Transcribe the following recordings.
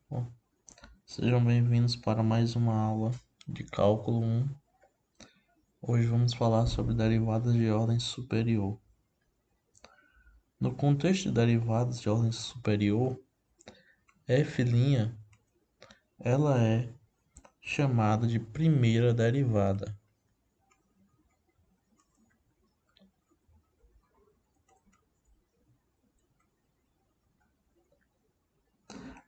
Bom, sejam bem-vindos para mais uma aula de cálculo 1. Hoje vamos falar sobre derivadas de ordem superior. No contexto de derivadas de ordem superior, f' ela é chamada de primeira derivada.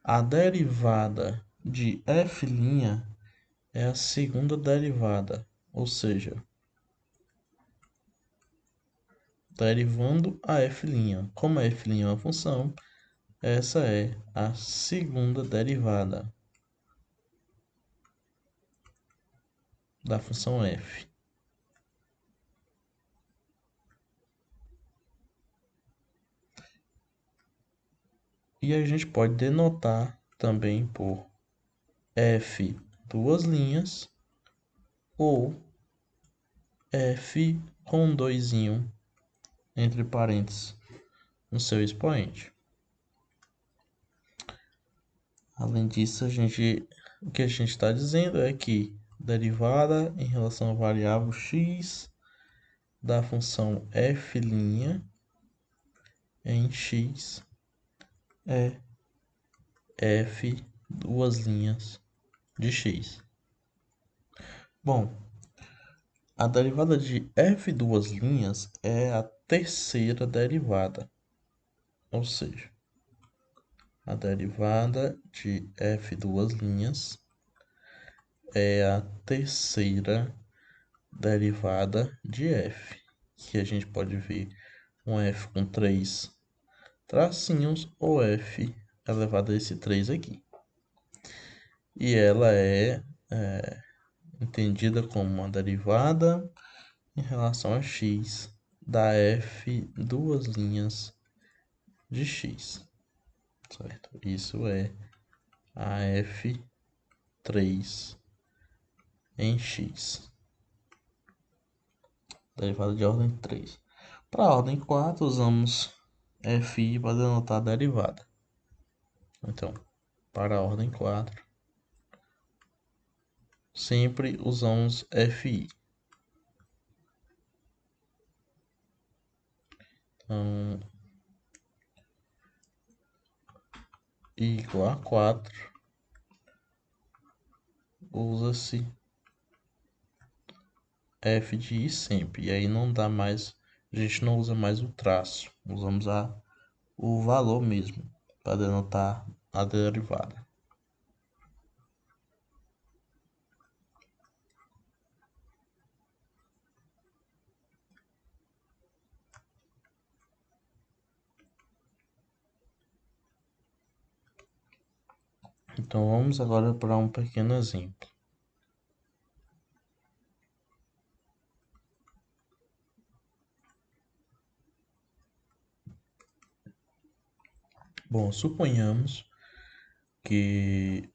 A derivada de f' é a segunda derivada, ou seja, derivando a f'. Como a f' é uma função, essa é a segunda derivada da função f. E a gente pode denotar também por f duas linhas ou f com doisinho entre parênteses no seu expoente. Além disso, o que a gente está dizendo é que derivada em relação à variável x da função f' em x é f duas linhas de x. Bom, a derivada de f duas linhas é a terceira derivada, ou seja, a derivada de f duas linhas é a terceira derivada de f, que a gente pode ver um f com três tracinhos ou f elevado a esse 3 aqui. E ela é entendida como uma derivada em relação a x da f duas linhas de x, certo? Isso é a f3 em x, derivada de ordem 3. Para a ordem 4, usamos fi para denotar a derivada. Então, para a ordem 4, sempre usamos fi. Então, igual a 4, usa-se f de i sempre. E aí não dá mais, a gente não usa mais o traço, usamos o valor mesmo para denotar a derivada. Então vamos agora para um pequeno exemplo. Bom, suponhamos que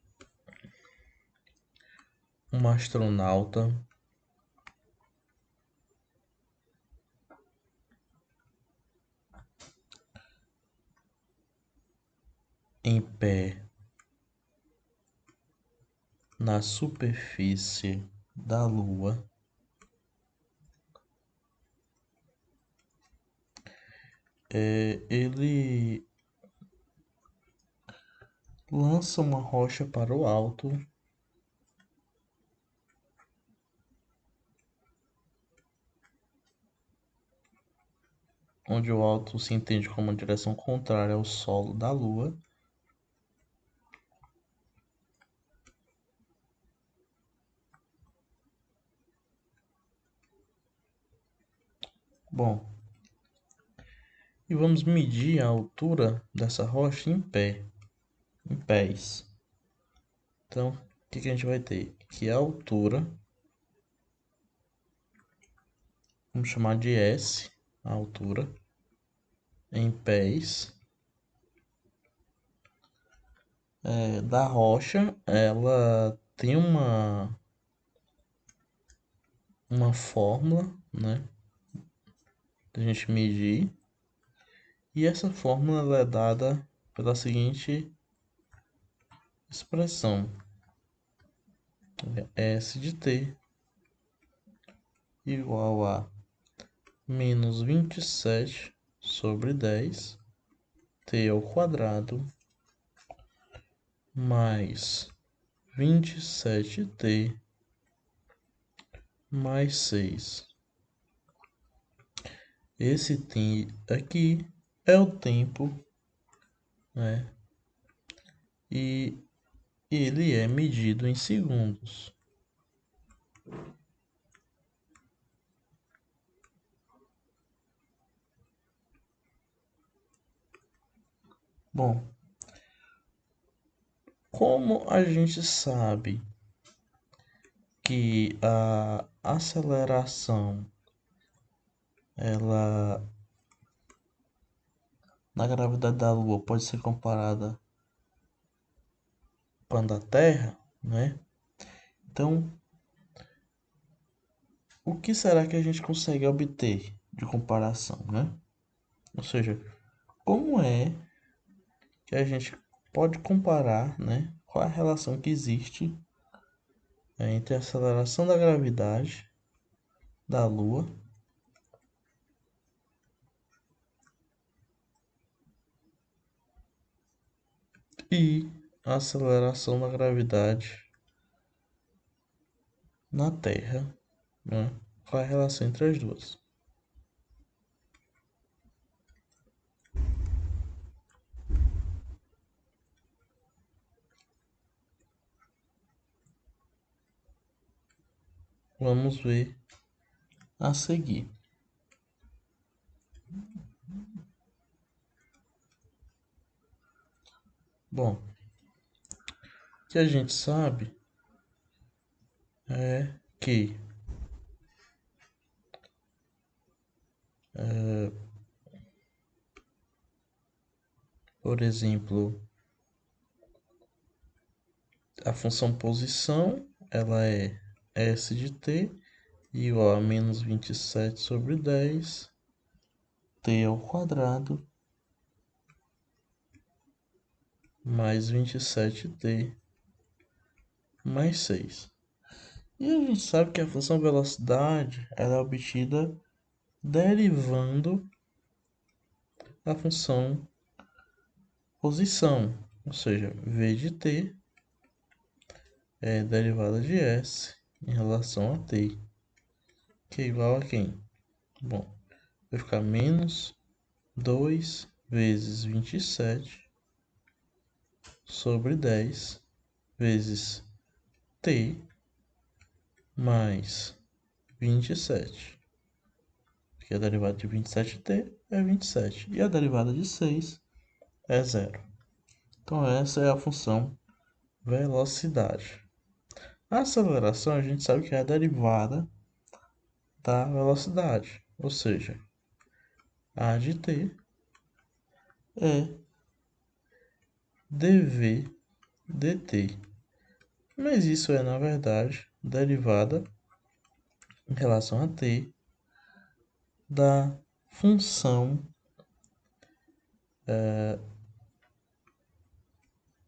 um astronauta em pé na superfície da Lua ele lança uma rocha para o alto onde o alto se entende como uma direção contrária ao solo da Lua. Bom, e vamos medir a altura dessa rocha em pés. Então, o que a gente vai ter? Que a altura, vamos chamar de S, a altura, em pés, da rocha, ela tem uma fórmula, né, da gente medir, e essa fórmula ela é dada pela seguinte expressão S de t igual a menos 27 sobre 10 t ao quadrado mais 27t mais 6. Esse t aqui é o tempo, né? E ele é medido em segundos. Bom, como a gente sabe que a aceleração ela na gravidade da Lua pode ser comparada com a da Terra, né? Então, o que será que a gente consegue obter de comparação, né? Ou seja, como é que a gente pode comparar, né? Qual é a relação que existe entre a aceleração da gravidade da Lua e a aceleração da gravidade na Terra, né? Qual é a relação entre as duas? Vamos ver a seguir. Bom, o que a gente sabe é que por exemplo, a função posição ela é S de t igual a menos 27 sobre 10 t ao quadrado mais 27t mais 6. E a gente sabe que a função velocidade ela é obtida derivando a função posição, ou seja, v de t é derivada de s em relação a t, que é igual a quem? Bom, vai ficar menos 2 vezes 27 sobre 10 vezes t mais 27, que a derivada de 27t é 27 e a derivada de 6 é zero. Então essa é a função velocidade. A aceleração a gente sabe que é a derivada da velocidade, ou seja, a de t é dv dt. Mas isso é, na verdade, derivada em relação a t da função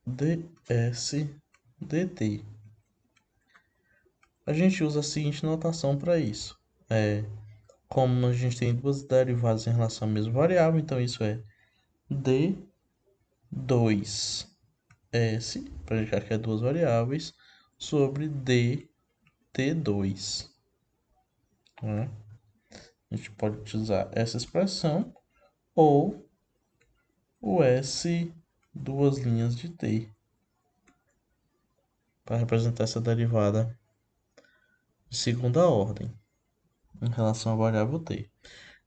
ds dt. A gente usa a seguinte notação para isso. Como a gente tem duas derivadas em relação à mesma variável, então isso é d2s, para indicar que é duas variáveis, sobre dt2. Né? A gente pode utilizar essa expressão ou o s duas linhas de t para representar essa derivada de segunda ordem em relação à variável t.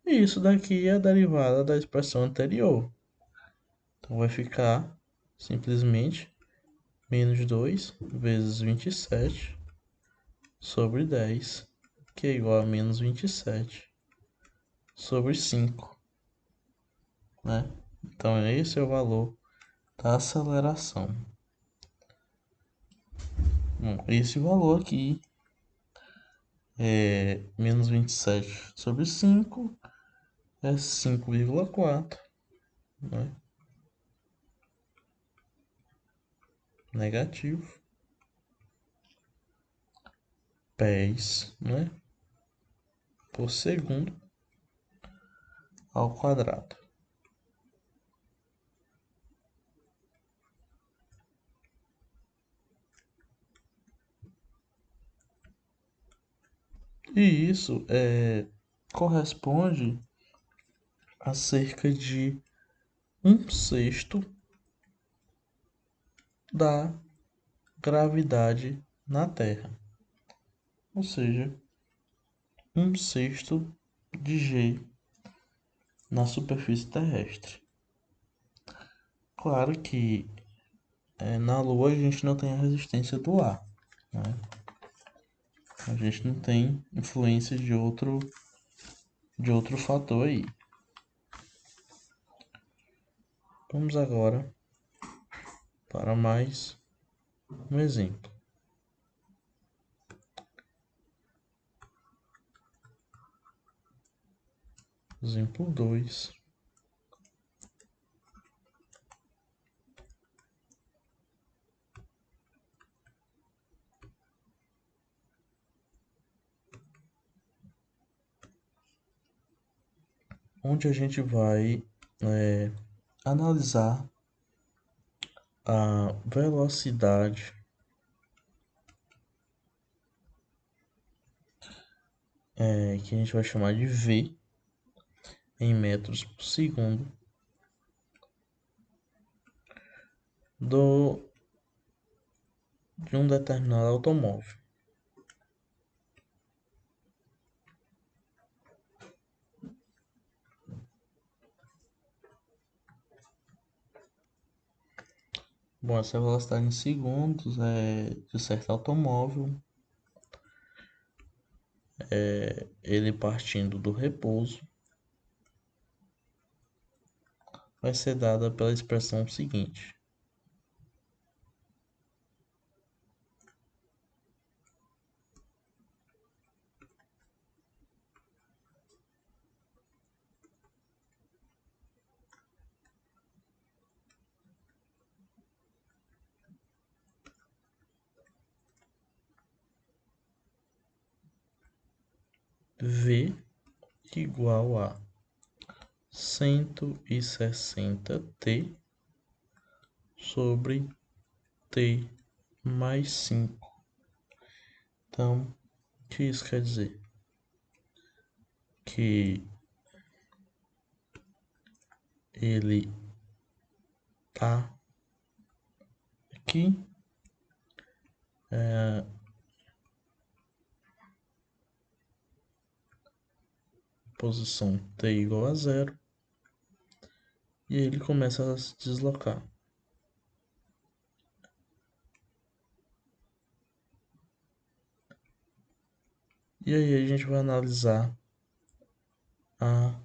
E isso daqui é a derivada da expressão anterior. Então vai ficar simplesmente menos 2 vezes 27 sobre 10, que é igual a menos 27 sobre 5. Né? Então esse é o valor da aceleração. Bom, esse valor aqui é menos 27 sobre 5 é 5,4, né? negativo, pés, né, por segundo ao quadrado. E isso corresponde a cerca de um sexto da gravidade na Terra, ou seja, um sexto de G na superfície terrestre. Claro que na Lua a gente não tem a resistência do ar, né? A gente não tem influência de outro fator aí. Vamos agora para mais um exemplo. Exemplo 2. Onde a gente vai analisar a velocidade que a gente vai chamar de V em metros por segundo de um determinado automóvel. Bom, essa velocidade em segundos de certo automóvel, ele partindo do repouso, vai ser dada pela expressão seguinte: V igual a 160t sobre t mais 5. Então, o que isso quer dizer? Que ele tá aqui, posição t igual a zero, e ele começa a se deslocar. E aí a gente vai analisar a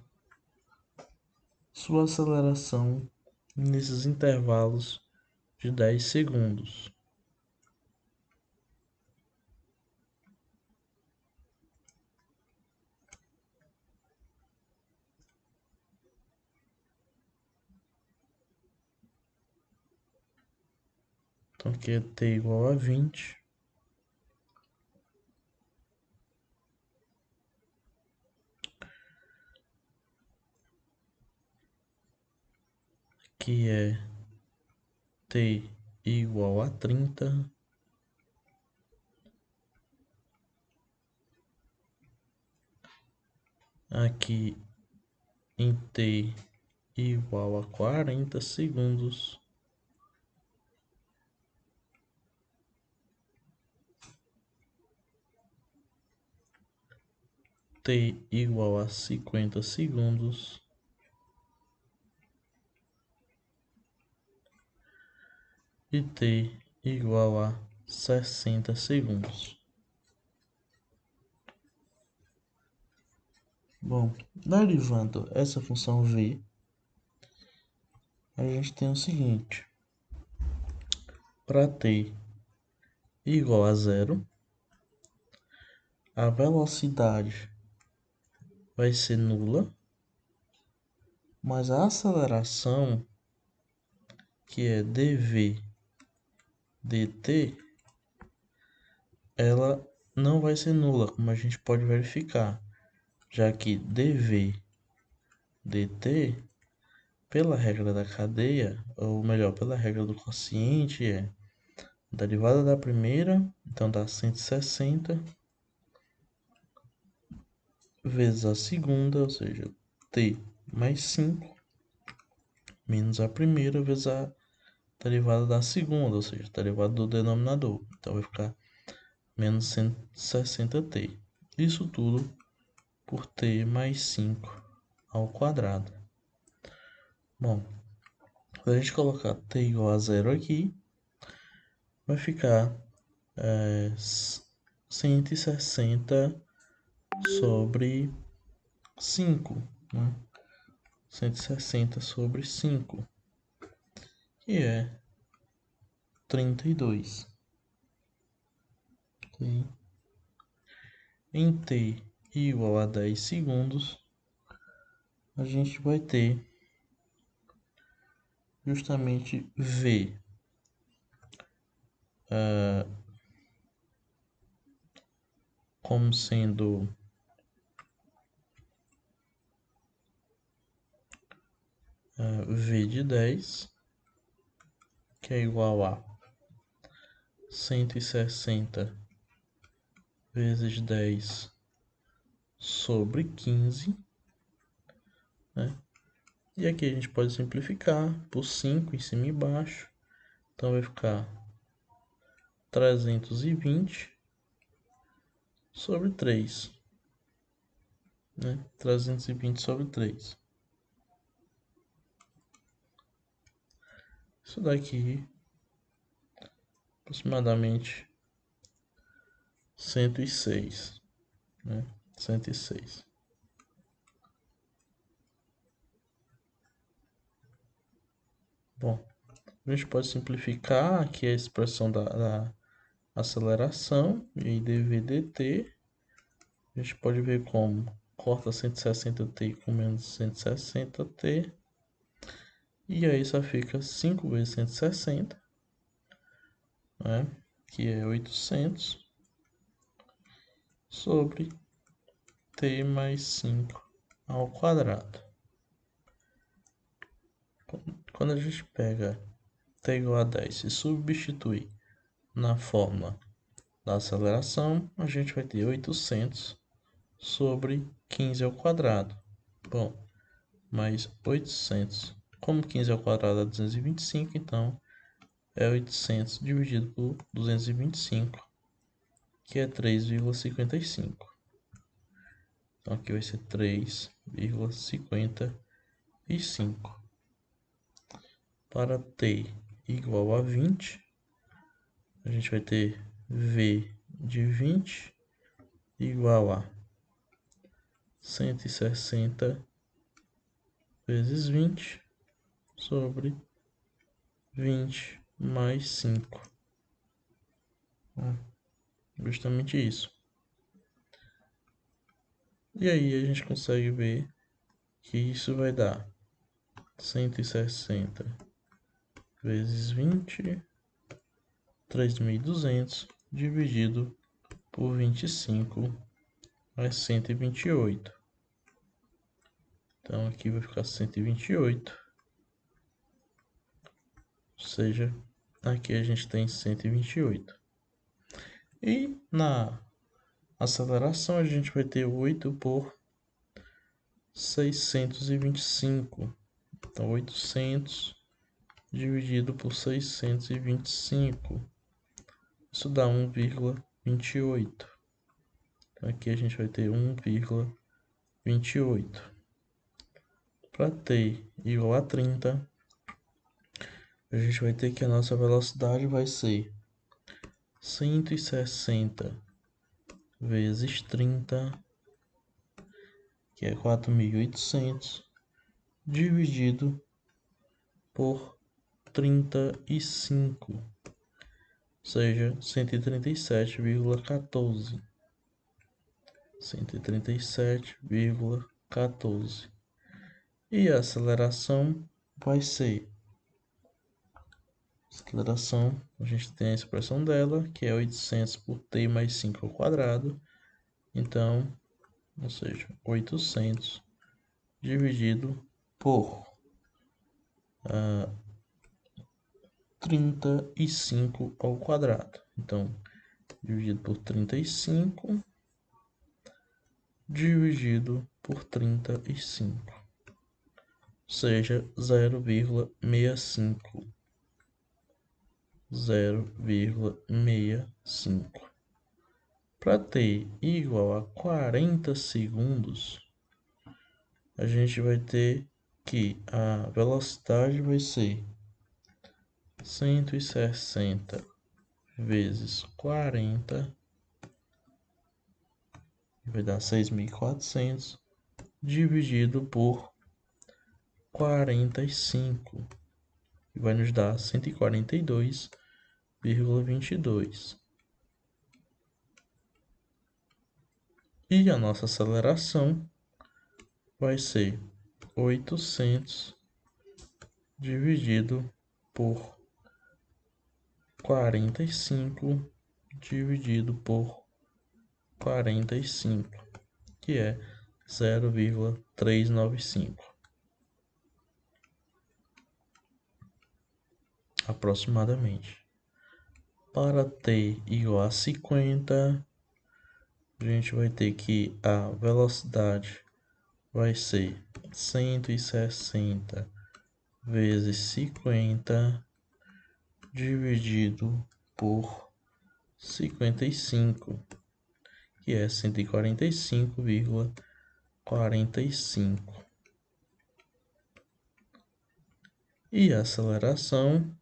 sua aceleração nesses intervalos de 10 segundos. Então aqui é t igual a 20. Aqui é t igual a 30. Aqui em t igual a 40 segundos. T igual a 50 segundos. E t igual a 60 segundos. Bom, derivando essa função v, a gente tem o seguinte: para t igual a zero, a velocidade vai ser nula, mas a aceleração, que é dv dt, ela não vai ser nula, como a gente pode verificar, já que dv dt, pela regra da cadeia, ou melhor, pela regra do quociente, é a derivada da primeira, então dá 160, vezes a segunda, ou seja, t mais 5, menos a primeira vezes a derivada da segunda, ou seja, a derivada do denominador. Então vai ficar menos 160t. Isso tudo por t mais 5 ao quadrado. Bom, se a gente colocar t igual a zero aqui, vai ficar 160 sobre 5, né? 160 sobre 5, que é 32. Okay? Em t igual a 10 segundos, a gente vai ter justamente v como sendo v de 10, que é igual a 160 vezes 10 sobre 15, né? E aqui a gente pode simplificar por 5 em cima e embaixo. Então vai ficar 320 sobre 3, né? 320 sobre 3. Isso daqui aproximadamente 106, né? 106. Bom, a gente pode simplificar aqui a expressão da aceleração e dv dt. A gente pode ver como corta 160t com menos 160t. E aí só fica 5 vezes 160, né? Que é 800 sobre t mais 5 ao quadrado. Quando a gente pega t igual a 10 e substitui na fórmula da aceleração, a gente vai ter 800 sobre 15 ao quadrado. Bom, mais 800. Como 15 ao quadrado é 225, então é 800 dividido por 225, que é 3,55. Então aqui vai ser 3,55. Para t igual a 20, a gente vai ter v de 20 igual a 160 vezes 20 sobre 20 mais 5. Justamente isso. E aí a gente consegue ver que isso vai dar 160 vezes 20, 3.200, dividido por 25, é 128. Então aqui vai ficar 128. Ou seja, aqui a gente tem 128. E na aceleração a gente vai ter 8 por 625. Então 800 dividido por 625. Isso dá 1,28. Então aqui a gente vai ter 1,28. Para t igual a 30, a gente vai ter que a nossa velocidade vai ser 160 vezes 30, que é 4.800, dividido por 35, ou seja, 137,14. 137,14. E a aceleração vai ser Aceleração, a gente tem a expressão dela, que é 800 por t mais 5 ao quadrado. Então, ou seja, 800 dividido por 35 ao quadrado. Então, dividido por 35 dividido por 35, ou seja, 0,65. 0,65. Para t igual a 40 segundos, a gente vai ter que a velocidade vai ser 160 vezes 40, vai dar 6.400, dividido por 45, e vai nos dar 142,22. E a nossa aceleração vai ser 800 dividido por 45 dividido por 45, que é 0,395 aproximadamente. Para t igual a 50, a gente vai ter que a velocidade vai ser 160 vezes 50 dividido por 55, que é 145,45. E a aceleração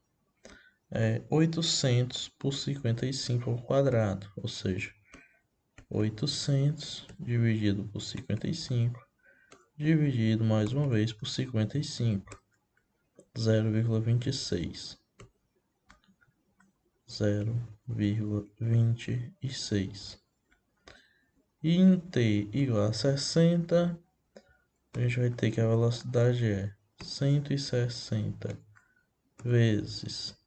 é 800 por 55 ao quadrado, ou seja, 800 dividido por 55, dividido mais uma vez por 55, 0,26. 0,26. E em t igual a 60, a gente vai ter que a velocidade é 160 vezes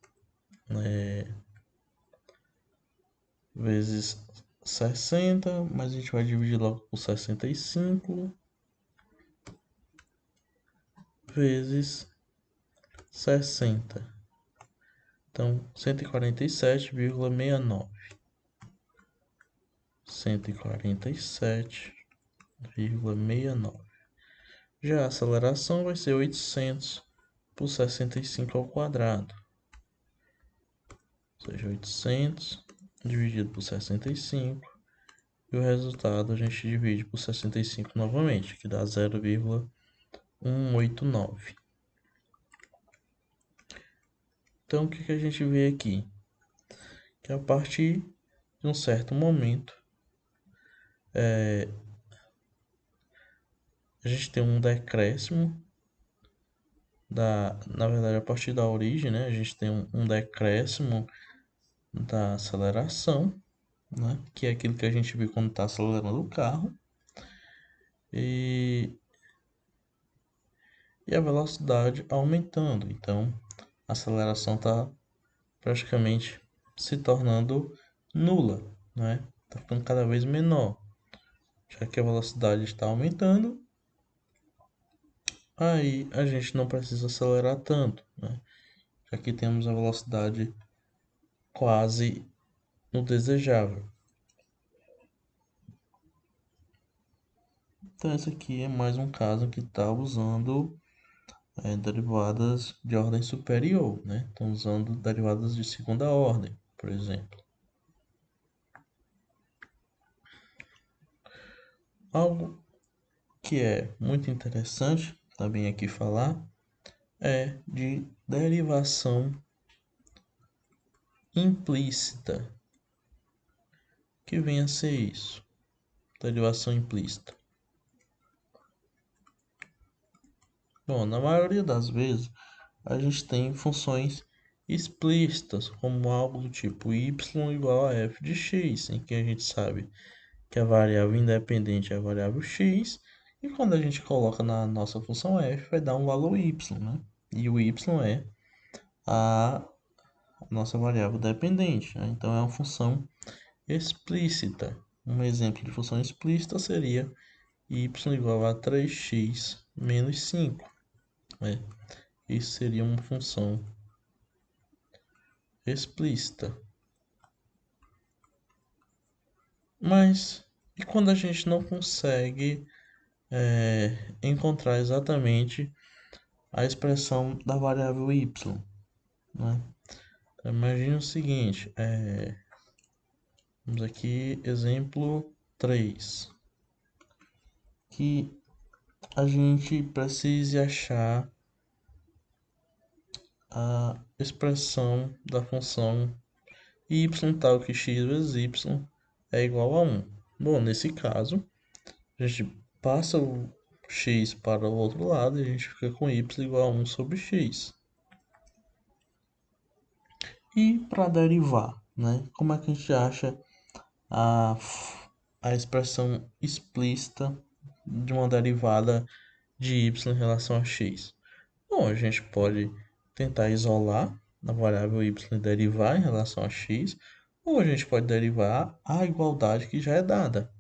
vezes 60, mas a gente vai dividir logo por 65 vezes 60. Então, 147,69. 147,69. Já a aceleração vai ser 800 por 65 ao quadrado. Ou seja, 800 dividido por 65. E o resultado a gente divide por 65 novamente, que dá 0,189. Então, o que a gente vê aqui? Que a partir de um certo momento, a gente tem um decréscimo na verdade, a partir da origem, né, a gente tem um decréscimo da aceleração, né, que é aquilo que a gente vê quando está acelerando o carro, e a velocidade aumentando. Então, a aceleração está praticamente se tornando nula, né? Está ficando cada vez menor, já que a velocidade está aumentando. Aí a gente não precisa acelerar tanto, né? Já que temos a velocidade quase no desejável. Então esse aqui é mais um caso que está usando derivadas de ordem superior, né? Estão usando derivadas de segunda ordem, por exemplo. Algo que é muito interessante também aqui falar é de derivação implícita. Que vem a ser isso? Derivação implícita. Bom, na maioria das vezes a gente tem funções explícitas, como algo do tipo y igual a f de x, em que a gente sabe que a variável independente é a variável x, e quando a gente coloca na nossa função f, vai dar um valor y, né? E o y é a a nossa variável dependente, né? Então é uma função explícita. Um exemplo de função explícita seria y igual a 3x menos 5, né? Isso seria uma função explícita. Mas e quando a gente não consegue encontrar exatamente a expressão da variável y, né? Então, imagine o seguinte, vamos aqui, exemplo 3, que a gente precise achar a expressão da função y tal que x vezes y é igual a 1. Bom, nesse caso, a gente passa o x para o outro lado e a gente fica com y igual a 1 sobre x. E para derivar, né? Como é que a gente acha a, a expressão explícita de uma derivada de y em relação a x? Bom, a gente pode tentar isolar a variável y e derivar em relação a x, ou a gente pode derivar a igualdade que já é dada,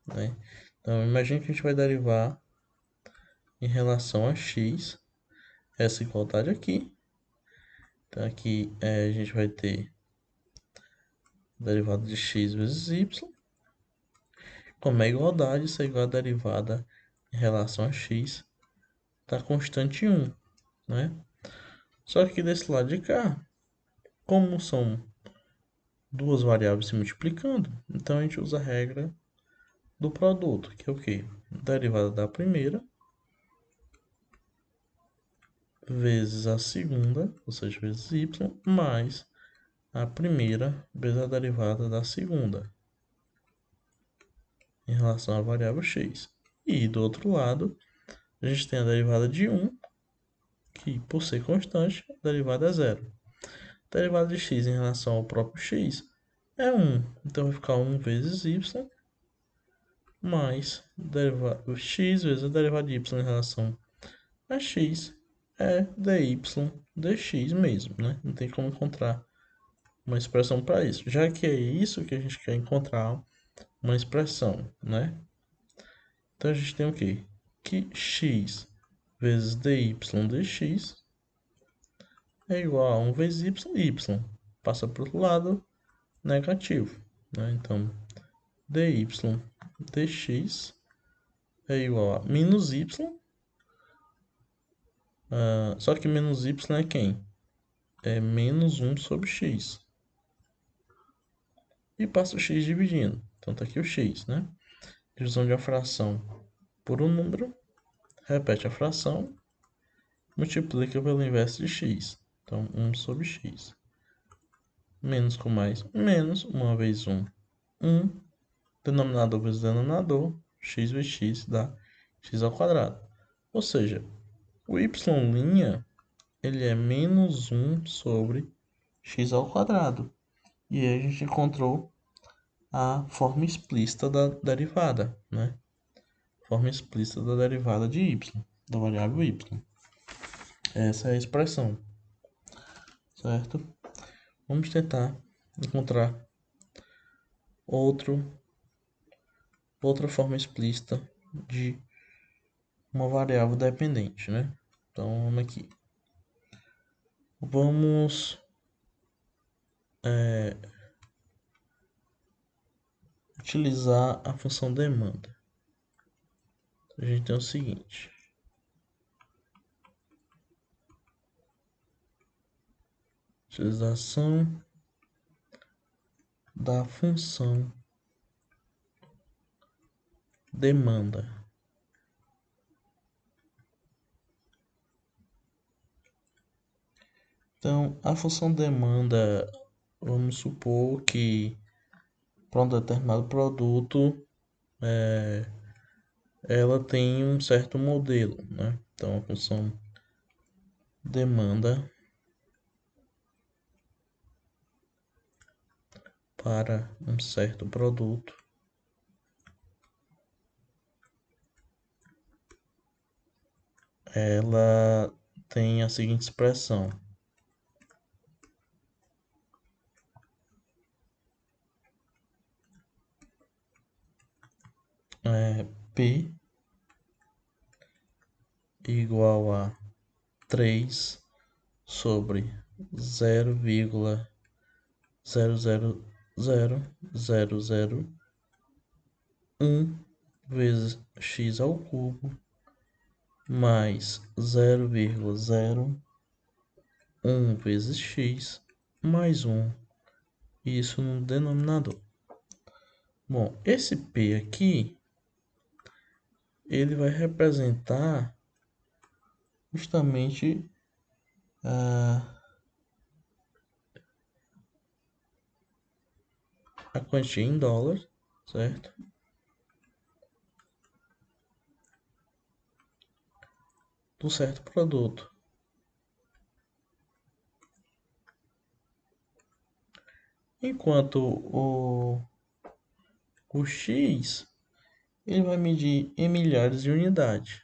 né? Então, imagine que a gente vai derivar em relação a x essa igualdade aqui. Então, aqui a gente vai ter a derivada de x vezes y. Como é igualdade, isso é igual a derivada em relação a x da constante 1, né? Só que desse lado de cá, como são duas variáveis se multiplicando, então a gente usa a regra do produto, que é o quê? Derivada da primeira vezes a segunda, ou seja, vezes y, mais a primeira vezes a derivada da segunda em relação à variável x. E do outro lado, a gente tem a derivada de 1, que por ser constante, a derivada é zero. A derivada de x em relação ao próprio x é 1, então vai ficar 1 vezes y mais x vezes a derivada de y em relação a x é dy dx mesmo, né? Não tem como encontrar uma expressão para isso, já que é isso que a gente quer encontrar uma expressão, né? Então a gente tem o quê? Que x vezes dy dx é igual a 1 vezes y passa para o outro lado negativo, né? Então dy dx é igual a menos y, só que menos y é quem? É menos 1 sobre x. E passa o x dividindo. Então tá aqui o x, né? Divisão de uma fração por um número, repete a fração, multiplica pelo inverso de x. Então 1 sobre x. Menos com mais, menos, 1 vezes 1, 1. Denominador vezes denominador, x vezes x dá x ao quadrado. Ou seja, o y' ele é menos 1 sobre x ao quadrado. E aí a gente encontrou a forma explícita da derivada, né? Forma explícita da derivada de y, da variável y. Essa é a expressão, certo? Vamos tentar encontrar outra forma explícita de uma variável dependente, né? Então, vamos aqui. Vamos utilizar a função demanda. A gente tem o seguinte. Utilização da função demanda. Então, a função demanda, vamos supor que para um determinado produto ela tem um certo modelo, né? Então, a função demanda para um certo produto ela tem a seguinte expressão. P igual a 3 sobre 0,0000001 vezes x ao cubo mais 0,01 vezes x mais 1, isso no denominador. Bom, esse P aqui, ele vai representar justamente a quantia em dólar, certo? Do certo produto. Enquanto o X, ele vai medir em milhares de unidades.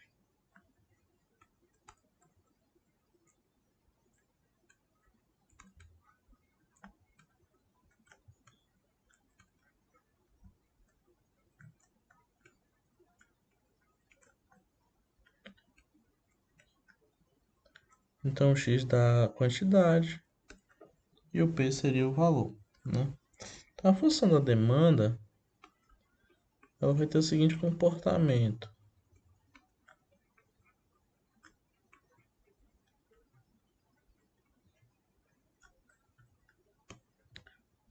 Então o X dá a quantidade e o P seria o valor, né? Então a função da demanda, ela vai ter o seguinte comportamento.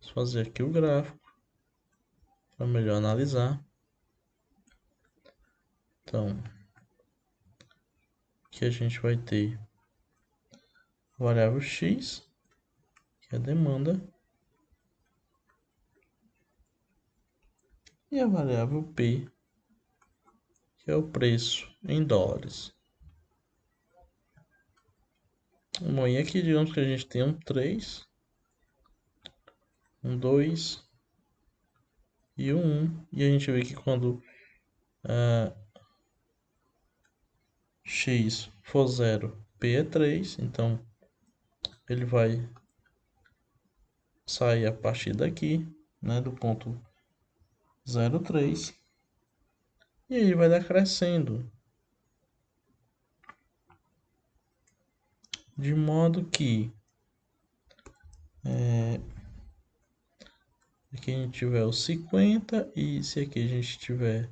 Vou fazer aqui o gráfico para melhor analisar. Então, aqui a gente vai ter a variável x, que é a demanda, e a variável p, que é o preço em dólares. Bom, e aqui digamos que a gente tem um 3, um 2 e um 1. E a gente vê que quando x for 0, p é 3, então ele vai sair a partir daqui, né, do ponto 0,3, e aí vai decrescendo, de modo que aqui a gente tiver o 50 e se aqui a gente tiver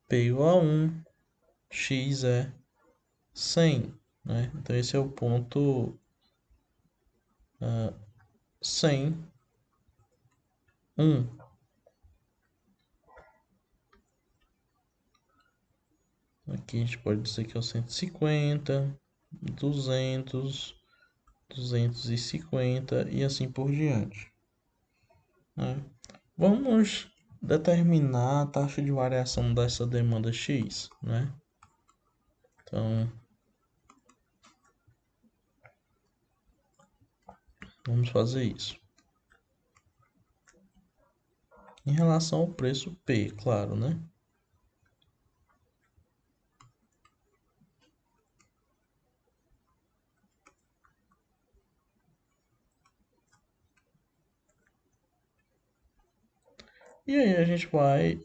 P igual a 1, x é 100, né? Então esse é o ponto 100, 1. Aqui a gente pode dizer que é o 150, 200, 250 e assim por diante, né? Vamos determinar a taxa de variação dessa demanda x, né? Então, vamos fazer isso. Em relação ao preço P, claro, né? E aí a gente vai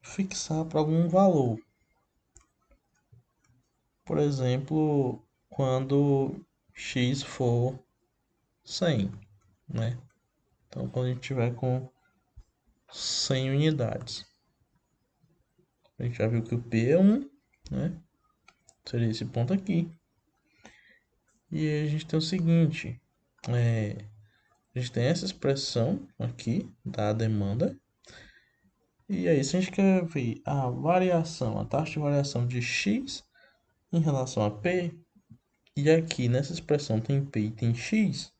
fixar para algum valor. Por exemplo, quando x for 100, né? Então, quando a gente tiver com 100 unidades. A gente já viu que o P é 1, né? Seria esse ponto aqui. E aí a gente tem o seguinte, a gente tem essa expressão aqui da demanda. E aí, se a gente quer ver a variação, a taxa de variação de x em relação a p, e aqui nessa expressão tem p e tem x,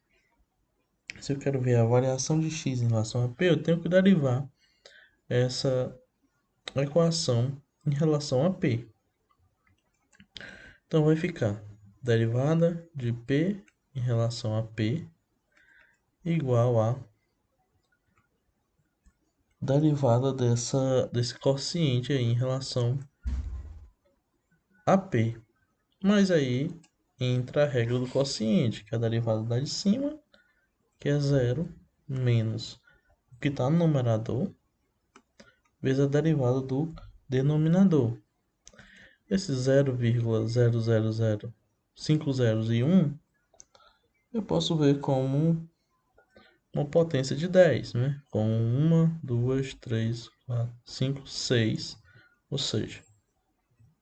se eu quero ver a variação de x em relação a p, eu tenho que derivar essa equação em relação a p. Então vai ficar derivada de p em relação a p igual a derivada desse quociente aí em relação a p. Mas aí, entra a regra do quociente, que é a derivada da de cima, que é zero, menos o que está no numerador, vezes a derivada do denominador. Esse 0,000, 5 zeros e 1, eu posso ver como uma potência de 10, né? Com 1, 2, 3, 4, 5, 6, ou seja,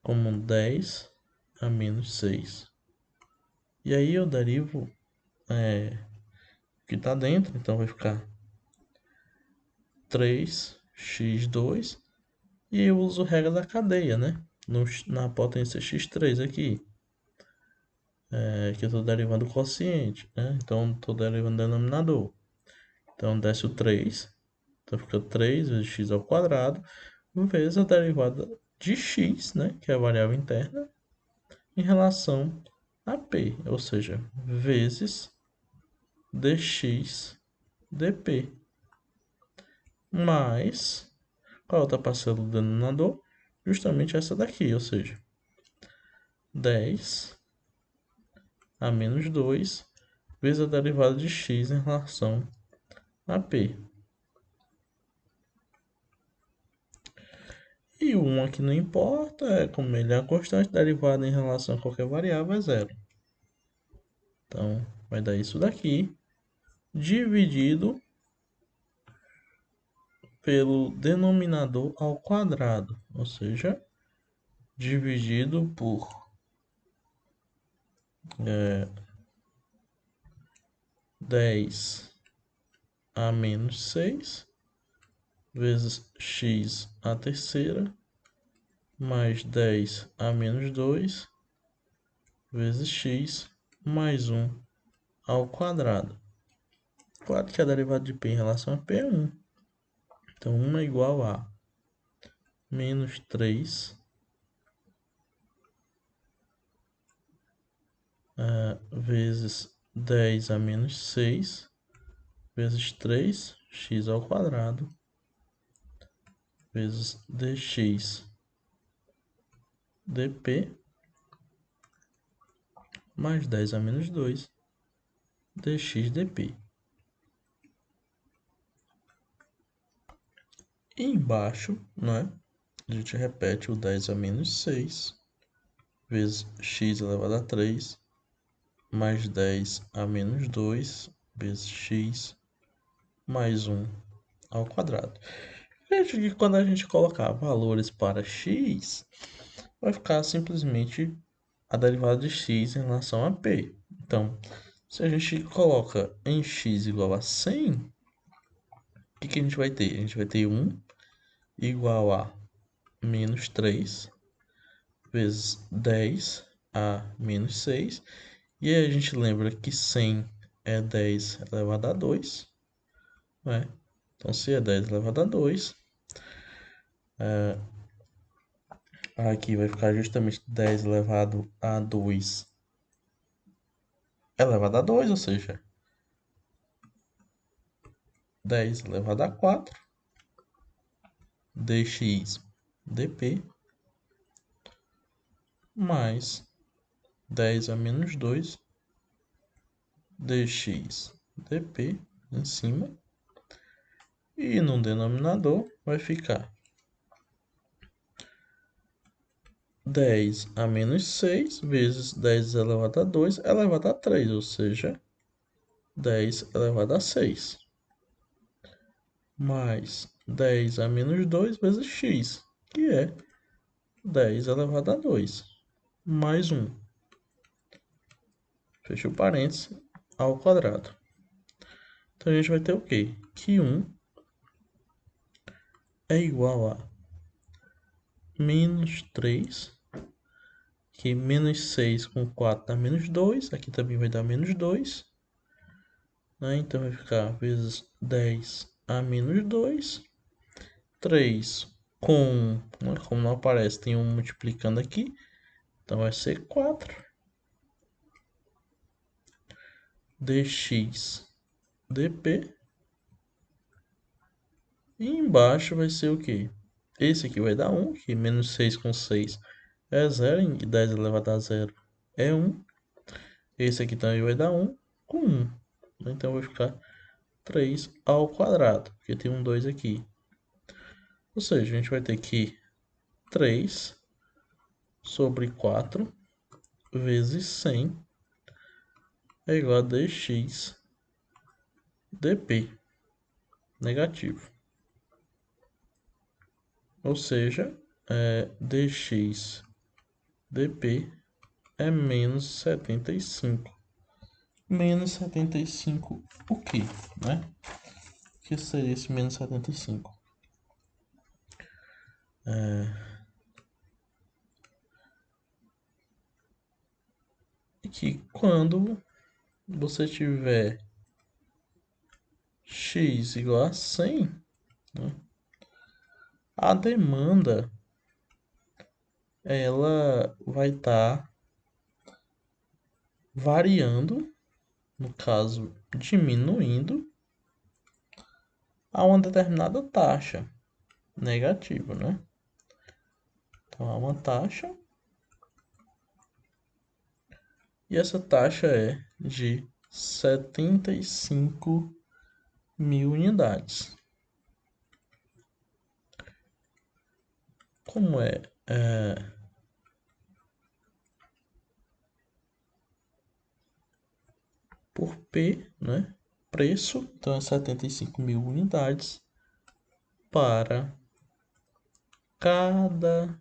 como 10 a menos 6. E aí eu derivo o que está dentro, então vai ficar 3x2, e eu uso a regra da cadeia, né? Na potência x3 aqui, que eu estou derivando o quociente, né? Então estou derivando o denominador. Então desce o 3, então fica 3 vezes x ao quadrado, vezes a derivada de x, né? Que é a variável interna, em relação a p, ou seja, vezes dx dp, mais qual é a outra parcela do denominador? Justamente essa daqui, ou seja, 10 a menos 2 vezes a derivada de x em relação a p. E o 1 aqui não importa, como ele é a constante, derivada em relação a qualquer variável é zero. Então, vai dar isso daqui, dividido pelo denominador ao quadrado, ou seja, dividido por 10 a menos 6 vezes x à terceira, mais 10 a menos 2 vezes x mais 1 ao quadrado. Claro que a derivada de p em relação a p é 1. Então 1 é igual a menos 3 vezes 10 a menos 6 vezes 3x ao quadrado vezes dx dp mais 10 a menos 2 dx dp. E embaixo, né, a gente repete o 10 a menos 6 vezes x elevado a 3 mais 10 a menos 2 vezes x mais 1 ao quadrado. Veja que quando a gente colocar valores para x, vai ficar simplesmente a derivada de x em relação a p. Então, se a gente coloca em x igual a 100, o que a gente vai ter? A gente vai ter 1 igual a menos 3 vezes 10 a menos 6. E aí a gente lembra que 100 é 10 elevado a 2, né? Então, se é 10 elevado a 2, aqui vai ficar justamente 10 elevado a 2 elevado a 2, ou seja, 10 elevado a 4 dx dp mais 10 a menos 2 dx dp em cima, e no denominador vai ficar 10 a menos 6 vezes 10 elevado a 2 elevado a 3, ou seja, 10 elevado a 6, mais 10 a menos 2 vezes x, que é 10 elevado a 2, mais 1, fecha o parênteses, ao quadrado. Então a gente vai ter o quê? Que 1 é igual a menos 3, que menos 6 com 4 dá menos 2, aqui também vai dar menos 2, né? Então vai ficar vezes 10 a menos 2, 3 com, né, como não aparece, tem um multiplicando aqui, então vai ser 4 dx dp, e embaixo vai ser o quê? Esse aqui vai dar 1, que menos 6 com 6 é 0, e 10 elevado a 0 é 1. Esse aqui também vai dar 1 com 1. Então vai ficar 3 ao quadrado, porque tem um 2 aqui. Ou seja, a gente vai ter que 3 sobre 4 vezes 100 é igual a dx dp negativo. Ou seja, dx dp é menos 75. Menos 75 o quê, né? O que seria esse menos 75? Que quando você tiver x igual a 100, né, a demanda ela vai estar variando, no caso diminuindo, a uma determinada taxa negativa, né? Então há uma taxa e essa taxa é de 75 mil unidades. Como por P, né? Preço, então é 75 mil unidades para cada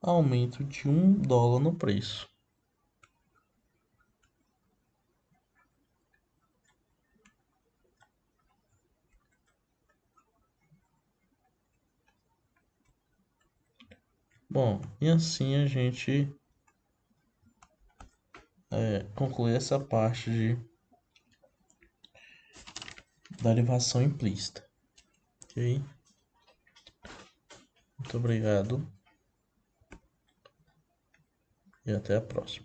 aumento de $1 no preço. Bom, e assim a gente conclui essa parte de derivação implícita. Ok? Muito obrigado e até a próxima.